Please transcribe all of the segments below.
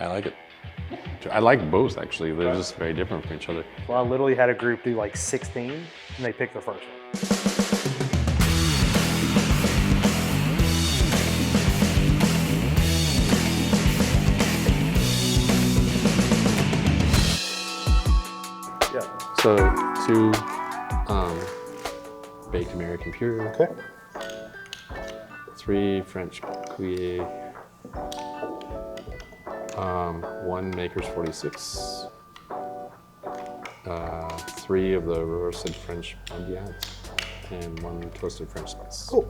I like it. I like both, actually. They're just very different from each other. Well, I literally had a group do like 16, and they picked the first one. Yeah. So 2 baked American pure. Okay. 3 French Cuillet. 1 Maker's 46. 3 of the roasted French ambiance, and 1 toasted French spice. Cool.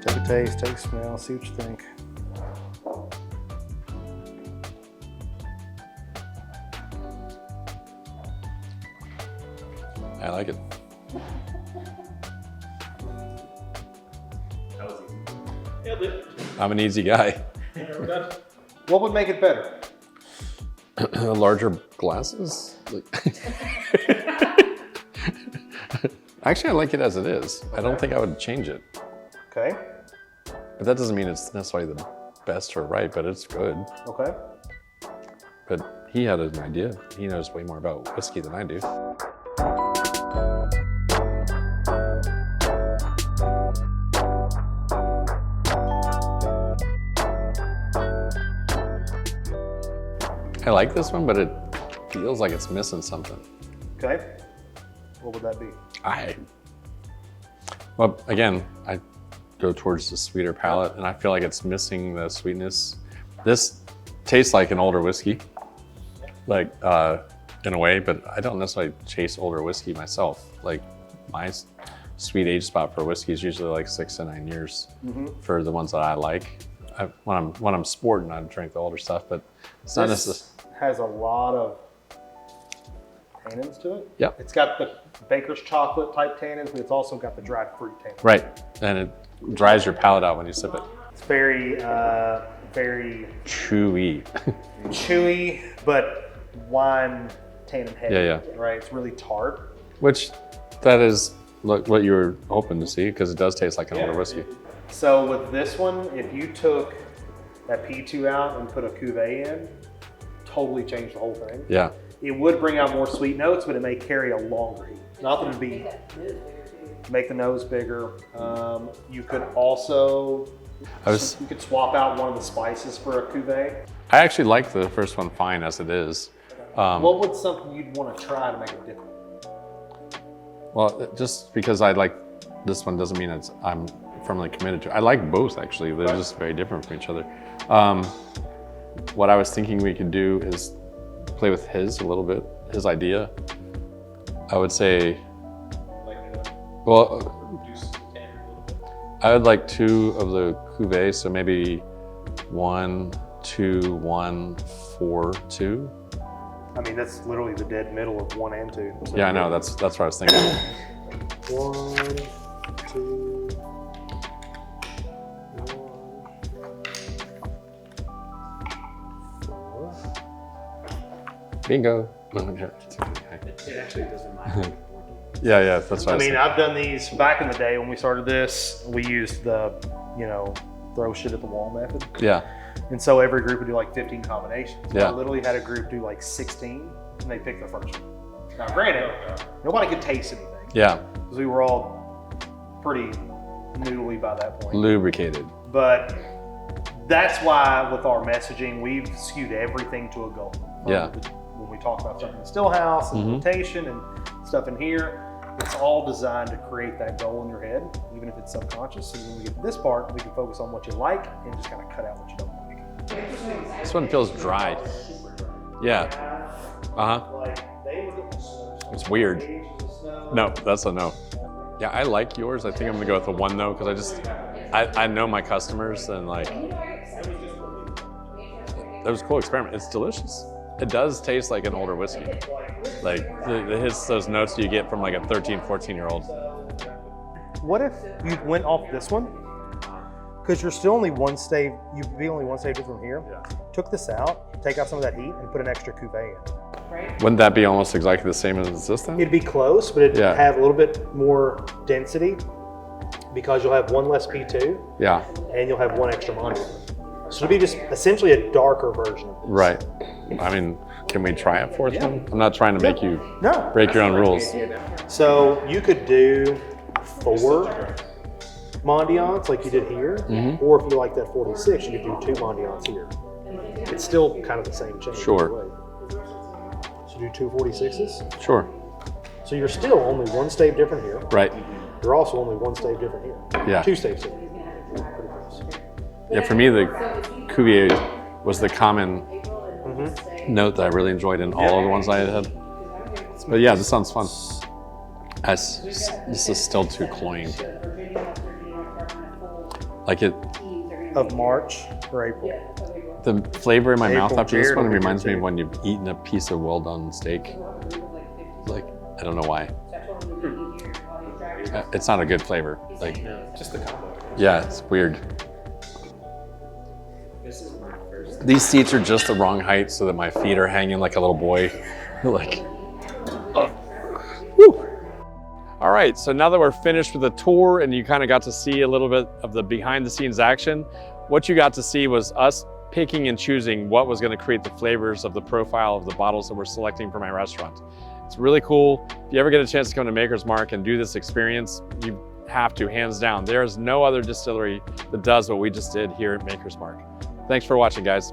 Take a taste, take a smell, see what you think. I like it. That was easy. Nailed it. I'm an easy guy. We're done. What would make it better? Larger glasses? Actually, I like it as it is. I don't think I would change it. Okay. But that doesn't mean it's necessarily the best or right, but it's good. Okay. But he had an idea. He knows way more about whiskey than I do. I like this one, but it feels like it's missing something. Okay. What would that be? Well, again, I go towards the sweeter palate, and I feel like it's missing the sweetness. This tastes like an older whiskey, like in a way, but I don't necessarily chase older whiskey myself. Like my sweet age spot for whiskey is usually like 6 to 9 years for the ones that I like. When I'm sporting, I drink the older stuff, but it's not necessarily. Has a lot of tannins to it. Yep. It's got the baker's chocolate type tannins, but it's also got the dried fruit tannins. Right, and it dries your palate out when you sip it. It's very, very Chewy. chewy, but wine tannin heavy. Yeah. Right. It's really tart. Which, that is what you were hoping to see, because it does taste like an older whiskey. So with this one, if you took that P2 out and put a cuvee in, totally change the whole thing. Yeah. It would bring out more sweet notes, but it may carry a longer heat. Not that it'd be make the nose bigger. You could also you could swap out one of the spices for a cuvee. I actually like the first one fine as it is. What would something you'd want to try to make it different? Well, just because I like this one doesn't mean I'm firmly committed to it. I like both, actually. They're just very different from each other. What I was thinking we could do is play with his a little bit, his idea. I would say, well, I would like 2 of the cuvee, so maybe 1, 2, 1, 4, 2. I mean, that's literally the dead middle of 1 and 2. So Yeah, I know, that's what I was thinking. 1, 2. Bingo. It actually doesn't matter. Yeah, that's what I mean, I've done these back in the day when we started this. We used the, throw shit at the wall method. Yeah. And so every group would do like 15 combinations. Yeah. I literally had a group do like 16, and they picked the first one. Now, granted, nobody could taste anything. Yeah. Because we were all pretty noodly by that point. Lubricated. But that's why with our messaging, we've skewed everything to a goal. Yeah. When we talk about stuff in the still house and limitation and stuff in here, it's all designed to create that goal in your head, even if it's subconscious. So when we get to this part, we can focus on what you like and just kind of cut out what you don't like. This one feels dry. Yeah. It's weird. No, that's a no. Yeah, I like yours. I think I'm gonna go with the 1 though, because I know my customers, and like, that was a cool experiment. It's delicious. It does taste like an older whiskey. Like it hits those notes you get from like a 13, 14-year-old. What if you went off this one, Because you're still only one stave, you'd be only one stave different from here. Yeah. Took this out, take out some of that heat, and put an extra cuvee in. Wouldn't that be almost exactly the same as this then? It'd be close, but it'd Yeah. have a little bit more density because you'll have one less P2 Yeah, and you'll have one extra modular. So it'll be just essentially a darker version of this. right. I mean, can we try it for them? I'm not trying to make you No. break your own rules. So you could do 4 Mondiants like you did here, or if you like that 46, you could do 2 Mondiants here. It's still kind of the same change. Sure. either way. So do 2 46s. Sure. So you're still only one stave different here. Right. You're also only one stave different here. Yeah. 2 staves different. Pretty close. Yeah, for me, the Cuvier was the common note that I really enjoyed in all of the ones I had. But yeah, this sounds fun. This is still too cloying. Like it, Of March or April. the flavor in my mouth April, after this Jared one will be reminds good me of too. when you've eaten a piece of well-done steak. Like, I don't know why. It's not a good flavor. Like, Just the combo. yeah, it's weird. This is my first. These seats are just the wrong height so that my feet are hanging like a little boy. Like, woo. All right, so now that we're finished with the tour and you kind of got to see a little bit of the behind the scenes action, what you got to see was us picking and choosing what was going to create the flavors of the profile of the bottles that we're selecting for my restaurant. It's really cool. If you ever get a chance to come to Maker's Mark and do this experience, you have to, hands down. There is no other distillery that does what we just did here at Maker's Mark. Thanks for watching, guys.